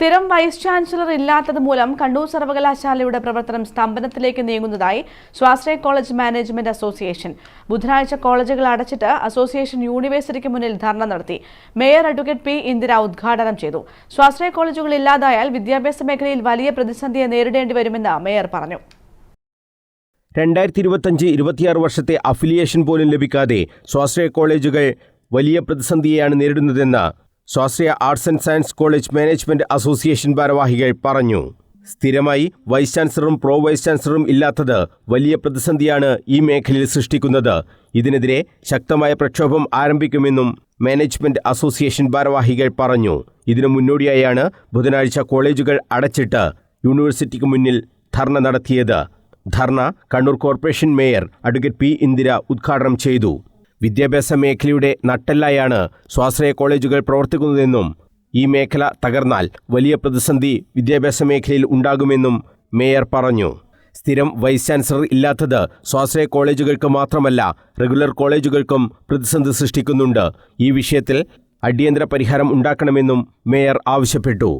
സ്ഥിരം vice chancellor ഇല്ലാത്തത് മൂലം കണ്ണൂർ സർവകലാശാലയുടെ പ്രവർത്തനം സ്തംഭനത്തിലേക്ക് നീങ്ങുന്നതായി സ്വാശ്രയ കോളേജ് മാനേജ്മെന്റ് അസോസിയേഷൻ. ബുധനാഴ്ച കോളേജുകൾ അടച്ചിട്ട് അസോസിയേഷൻ യൂണിവേഴ്സിറ്റിക്ക് മുന്നിൽ ധർണ നടത്തി. Mayor advocate P. ഇന്ദിര ഉദ്ഘാടനം ചെയ്തു. സ്വാശ്രയ കോളേജുകൾ ഇല്ലാതായാൽ വിദ്യാഭ്യാസ മേഖലയിൽ വലിയ പ്രതിസന്ധിയെ നേരിടേണ്ടി വരുമെന്ന് മേയർ പറഞ്ഞു. 2025-26 വർഷത്തെ അഫിലിയേഷൻ പോലും ലഭിക്കാതെ സ്വാശ്രയ കോളേജുകൾ വലിയ പ്രതിസന്ധിയെയാണ് നേരിടുന്നതെന്ന് സ്വാശ്രയ arts and science college management association ഭാരവാഹികൾ പറഞ്ഞു. സ്ഥിരമായി വൈസ് ചാൻസലറും പ്രോ വൈസ് ചാൻസലറും ഇല്ലാത്തത് വലിയ പ്രതിസന്ധിയാണ് ഈ മേഖലയിൽ സൃഷ്ടിക്കുന്നത്. ഇതിനെതിരെ ശക്തമായ പ്രക്ഷോഭം ആരംഭിക്കുമെന്നും മാനേജ്മെന്റ് അസോസിയേഷൻ ഭാരവാഹികൾ പറഞ്ഞു. ഇതിനു മുന്നോടിയായാണ് ബുധനാഴ്ച കോളേജുകൾ അടച്ചിട്ട് യൂണിവേഴ്സിറ്റിക്ക് മുന്നിൽ ധർണ നടത്തിയത്. ധർണ Kannur corporation mayor advocate P. Indira ഉദ്ഘാടനം ചെയ്തു. വിദ്യാഭ്യാസ മേഖലയുടെ നട്ടെല്ലായാണ് സ്വാശ്രയ കോളേജുകൾ പ്രവർത്തിക്കുന്നതെന്നും ഈ മേഖല തകർന്നാൽ വലിയ പ്രതിസന്ധി വിദ്യാഭ്യാസ മേഖലയിൽ ഉണ്ടാകുമെന്നും മേയർ പറഞ്ഞു. സ്ഥിരം വൈസ് ചാൻസലർ ഇല്ലാത്തത് സ്വാശ്രയ കോളേജുകൾക്ക് മാത്രമല്ല റെഗുലർ കോളേജുകൾക്കും പ്രതിസന്ധി സൃഷ്ടിക്കുന്നുണ്ട്. ഈ വിഷയത്തിൽ അടിയന്തര പരിഹാരം ഉണ്ടാക്കണമെന്നും മേയർ ആവശ്യപ്പെട്ടു.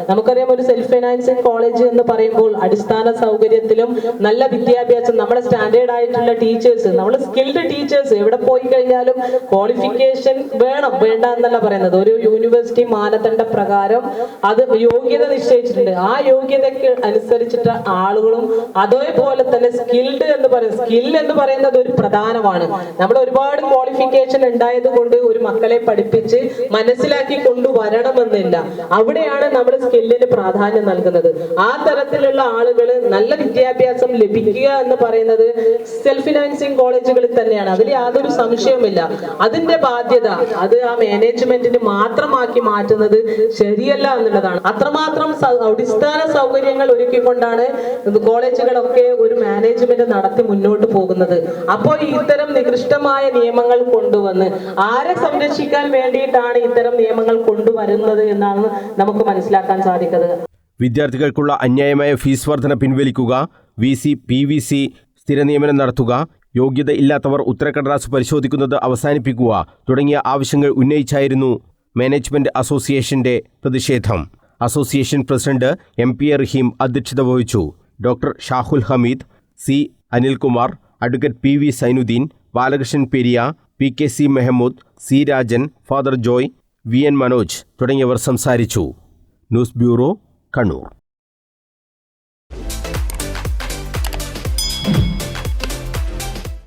നമുക്കറിയാം, ഒരു സെൽഫ് ഫൈനാൻസിങ് കോളേജ് എന്ന് പറയുമ്പോൾ അടിസ്ഥാന സൗകര്യത്തിലും നല്ല വിദ്യാഭ്യാസം, നമ്മുടെ സ്റ്റാൻഡേർഡ് ആയിട്ടുള്ള ടീച്ചേഴ്സ്, നമ്മൾ സ്കിൽഡ് ടീച്ചേഴ്സ് എവിടെ പോയി കഴിഞ്ഞാലും ക്വാളിഫിക്കേഷൻ വേണം വേണ്ട എന്നല്ല പറയുന്നത്. ഒരു യൂണിവേഴ്സിറ്റി മാനദണ്ഡ പ്രകാരം അത് യോഗ്യത നിശ്ചയിച്ചിട്ടുണ്ട്. ആ യോഗ്യതയ്ക്ക് അനുസരിച്ചിട്ട് ആളുകളും അതേപോലെ തന്നെ സ്കിൽഡ് എന്ന് പറയുന്നത്, സ്കിൽ എന്ന് പറയുന്നത് ഒരു പ്രധാനമാണ്. നമ്മൾ ഒരുപാട് ക്വാളിഫിക്കേഷൻ ഉണ്ടായത് കൊണ്ട് ഒരു മക്കളെ പഠിപ്പിച്ച് മനസ്സിലാക്കി കൊണ്ടുവരണമെന്നില്ല. അവിടെയാണ് നമ്മൾ സ്കില്ലിന് പ്രാധാന്യം നൽകുന്നത്. ആ തരത്തിലുള്ള ആളുകൾ നല്ല വിദ്യാഭ്യാസം ലഭിക്കുക എന്ന് പറയുന്നത് സെൽഫ് ഫിനാൻസിങ് കോളേജുകളിൽ തന്നെയാണ്. അതിൽ യാതൊരു സംശയവുമില്ല. അതിന്റെ ബാധ്യത അത് ആ മാനേജ്മെന്റിന് മാത്രമാക്കി മാറ്റുന്നത് ശരിയല്ല എന്നുള്ളതാണ്. അത്രമാത്രം അടിസ്ഥാന സൗകര്യങ്ങൾ ഒരുക്കിക്കൊണ്ടാണ് കോളേജുകളൊക്കെ ഒരു മാനേജ്മെന്റ് നടത്തി മുന്നോട്ട് പോകുന്നത്. അപ്പോൾ ഇത്തരം നികൃഷ്ടമായ നിയമങ്ങൾ കൊണ്ടുവന്ന് ആരെ സംരക്ഷിക്കാൻ വേണ്ടിയിട്ടാണ് ഇത്തരം നിയമങ്ങൾ കൊണ്ടുവരുന്നത് എന്നാണ് നമുക്ക് മനസ്സിലാക്കാൻ സാധിക്കുന്നത്. വിദ്യാർത്ഥികൾക്കുള്ള അന്യായമായ ഫീസ് വർധന പിൻവലിക്കുക, VC, PVC സ്ഥിര നിയമനം നടത്തുക, യോഗ്യത ഇല്ലാത്തവർ ഉത്തരക്കടലാസ് പരിശോധിക്കുന്നത് അവസാനിപ്പിക്കുക തുടങ്ങിയ ആവശ്യങ്ങൾ ഉന്നയിച്ചായിരുന്നു മാനേജ്മെന്റ് അസോസിയേഷന്റെ പ്രതിഷേധം. അസോസിയേഷൻ പ്രസിഡന്റ് MP റഹീം അധ്യക്ഷത വഹിച്ചു. Doctor Shahul Hameed, C. Anilkumar, advocate PV Sainudheen, Balakrishnan Periya, PKC Mehmood, C. Rajan, father Joy, VN Manoj തുടങ്ങിയവർ സംസാരിച്ചു. News bureau, Kannur.